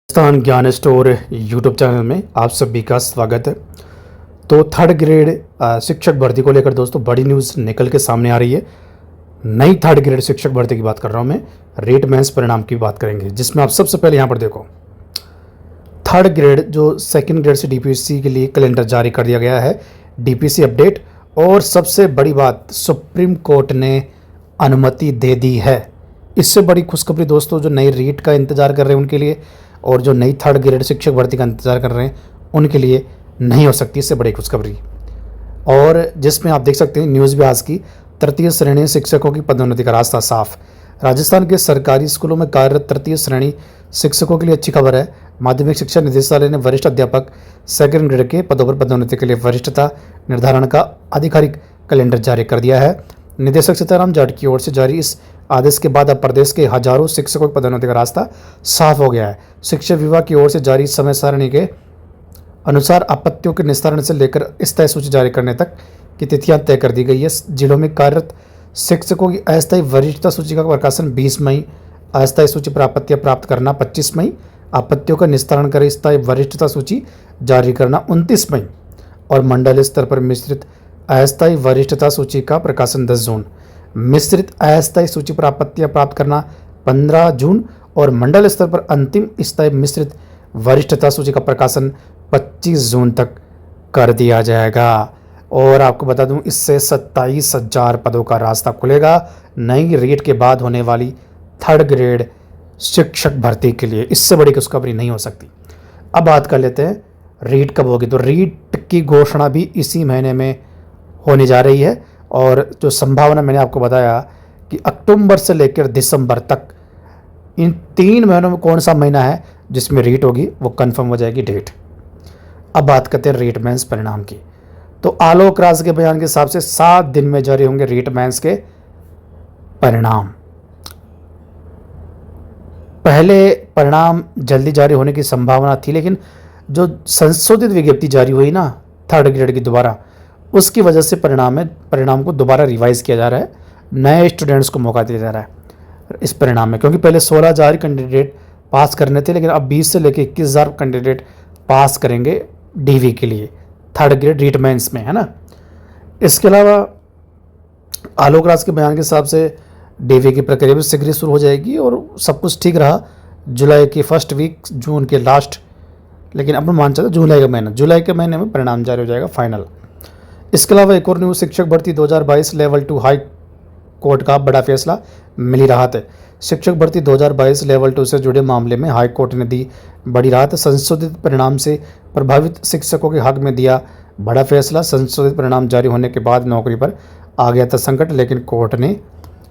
राजस्थान ज्ञान store YouTube channel में आप सभी का स्वागत है। तो थर्ड ग्रेड शिक्षक भर्ती को लेकर दोस्तों बड़ी न्यूज़ निकल के सामने आ रही है। नई थर्ड ग्रेड शिक्षक भर्ती की बात कर रहा हूँ मैं। रेट मेंस परिणाम की बात करेंगे, जिसमें आप सबसे पहले यहाँ पर देखो थर्ड ग्रेड जो सेकंड ग्रेड से डीपीएससी के लिए कैलेंडर जारी कर दिया गया है, डीपीएससी अपडेट। और सबसे बड़ी बात, सुप्रीम कोर्ट ने अनुमति दे दी है। इससे बड़ी खुशखबरी दोस्तों जो नई रीट का इंतज़ार कर रहे हैं उनके लिए, और जो नई थर्ड ग्रेड शिक्षक भर्ती का इंतज़ार कर रहे हैं उनके लिए नहीं हो सकती इससे बड़ी खुशखबरी। और जिसमें आप देख सकते हैं न्यूज़ भी आज की, तृतीय श्रेणी शिक्षकों की पदोन्नति का रास्ता साफ। राजस्थान के सरकारी स्कूलों में कार्यरत तृतीय श्रेणी शिक्षकों के लिए अच्छी खबर है। माध्यमिक शिक्षा निदेशालय ने वरिष्ठ अध्यापक सेकंड ग्रेड के पदों पर पदोन्नति के लिए वरिष्ठता निर्धारण का आधिकारिक कैलेंडर जारी कर दिया है। निदेशक सीताराम जाट की ओर से जारी इस आदेश के बाद अब प्रदेश के हजारों शिक्षकों की पदोन्नति का रास्ता साफ हो गया है। शिक्षा विभाग की ओर से जारी समय सारणी के अनुसार आपत्तियों के निस्तारण से लेकर स्थायी सूची जारी करने तक की तिथियां तय कर दी गई है। जिलों में कार्यरत शिक्षकों की अस्थायी वरिष्ठता सूची का प्रकाशन 20 मई, अस्थायी सूची पर आपत्तियां प्राप्त करना 25 मई, आपत्तियों का निस्तारण कर स्थायी वरिष्ठता सूची जारी करना 29 मई और मंडल स्तर पर मिश्रित अस्थायी वरिष्ठता सूची का प्रकाशन 10 जून, मिश्रित अस्थायी सूची पर आपत्तियां प्राप्त करना 15 जून और मंडल स्तर पर अंतिम स्थायी मिश्रित वरिष्ठता सूची का प्रकाशन 25 जून तक कर दिया जाएगा। और आपको बता दूं, इससे 27,000 पदों का रास्ता खुलेगा नई रेट के बाद होने वाली थर्ड ग्रेड शिक्षक भर्ती के लिए। इससे बड़ी खुशखबरी नहीं हो सकती। अब बात कर लेते हैं रीट कब होगी। तो रीट की घोषणा भी इसी महीने में होने जा रही है। और जो संभावना मैंने आपको बताया कि अक्टूबर से लेकर दिसंबर तक, इन 3 महीनों में कौन सा महीना है जिसमें रीट होगी, वो कंफर्म हो जाएगी डेट। अब बात करते हैं रीट मेंस परिणाम की। तो आलोक राज के बयान के हिसाब से 7 दिन में जारी होंगे रीट मेंस के परिणाम। पहले परिणाम जल्दी जारी होने की संभावना थी, लेकिन जो संशोधित विज्ञप्ति जारी हुई ना थर्ड ग्रेड की दोबारा, उसकी वजह से परिणाम को दोबारा रिवाइज किया जा रहा है। नए स्टूडेंट्स को मौका दिया जा रहा है इस परिणाम में, क्योंकि पहले 16,000 कैंडिडेट पास करने थे, लेकिन अब 20 से लेकर 21,000 कैंडिडेट पास करेंगे डीवी के लिए थर्ड ग्रेड रीट मेंस में, है ना। इसके अलावा आलोक राज के बयान के हिसाब से डीवी की प्रक्रिया भी शीघ्र शुरू हो जाएगी और सब कुछ ठीक रहा जुलाई की फर्स्ट वीक, जून के लास्ट, लेकिन अब मान चलते जुलाई के महीने में परिणाम जारी हो जाएगा फाइनल। इसके अलावा एक और न्यूज़, शिक्षक भर्ती 2022 लेवल 2 हाई कोर्ट का बड़ा फैसला, मिली राहत है। शिक्षक भर्ती 2022 लेवल 2 से जुड़े मामले में हाई कोर्ट ने दी बड़ी राहत। संशोधित परिणाम से प्रभावित शिक्षकों के हक में दिया बड़ा फैसला। संशोधित परिणाम जारी होने के बाद नौकरी पर आ गया था संकट, लेकिन कोर्ट ने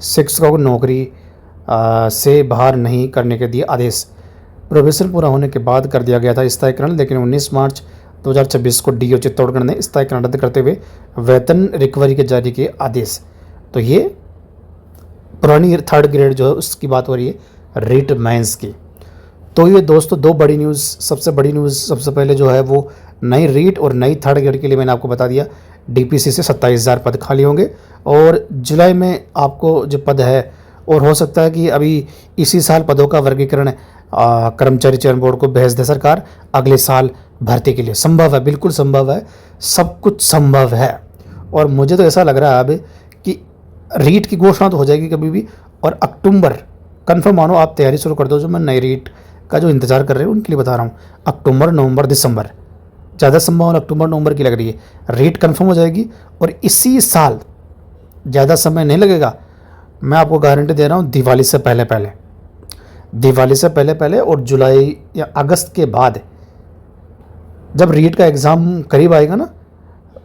शिक्षकों को नौकरी से बाहर नहीं करने के दिए आदेश। प्रोबेशन पूरा होने के बाद कर दिया गया था स्थायीकरण, लेकिन 19 मार्च 2026 को डीओ चित्तौड़गढ़ ने स्थायीकरण रद्द करते हुए वेतन रिकवरी के जारी किए आदेश। तो ये पुरानी थर्ड ग्रेड जो है उसकी बात हो रही है रीट मेंस की। तो ये दोस्तों 2 बड़ी न्यूज़। सबसे बड़ी न्यूज़ सबसे पहले जो है वो नई रीट और नई थर्ड ग्रेड के लिए मैंने आपको बता दिया, डीपीसी से 27,000 पद खाली होंगे और जुलाई में आपको जो पद है, और हो सकता है कि अभी इसी साल पदों का वर्गीकरण कर्मचारी चयन बोर्ड को भेज दे सरकार अगले साल भर्ती के लिए। संभव है, बिल्कुल संभव है, सब कुछ संभव है। और मुझे तो ऐसा लग रहा है अब कि रीट की घोषणा तो हो जाएगी कभी भी, और अक्टूबर कन्फर्म मानो, आप तैयारी शुरू कर दो। जो मैं नई रीट का जो इंतज़ार कर रहे हैं उनके लिए बता रहा हूँ, अक्टूबर, नवंबर, दिसंबर, ज़्यादा संभावना अक्टूबर नवंबर की लग रही है। रीट कन्फर्म हो जाएगी और इसी साल, ज़्यादा समय नहीं लगेगा, मैं आपको गारंटी दे रहा हूँ, दिवाली से पहले और जुलाई या अगस्त के बाद जब रीट का एग्ज़ाम करीब आएगा ना,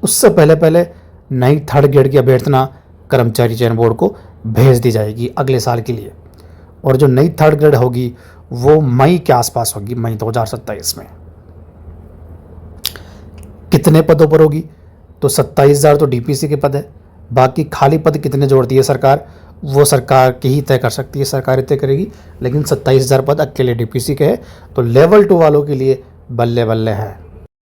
उससे पहले नई थर्ड ग्रेड की अभ्यर्थना कर्मचारी चयन बोर्ड को भेज दी जाएगी अगले साल के लिए। और जो नई थर्ड ग्रेड होगी वो मई के आसपास होगी, मई 2027 में। कितने पदों पर होगी? तो 27,000 तो डीपीसी के पद है, बाकी खाली पद कितने जोड़ती है सरकार, वो सरकार की ही तय कर सकती है, सरकार ही तय करेगी। लेकिन 27,000 पद अकेले डीपीसी के हैं, तो लेवल 2 वालों के लिए बल्ले बल्ले है।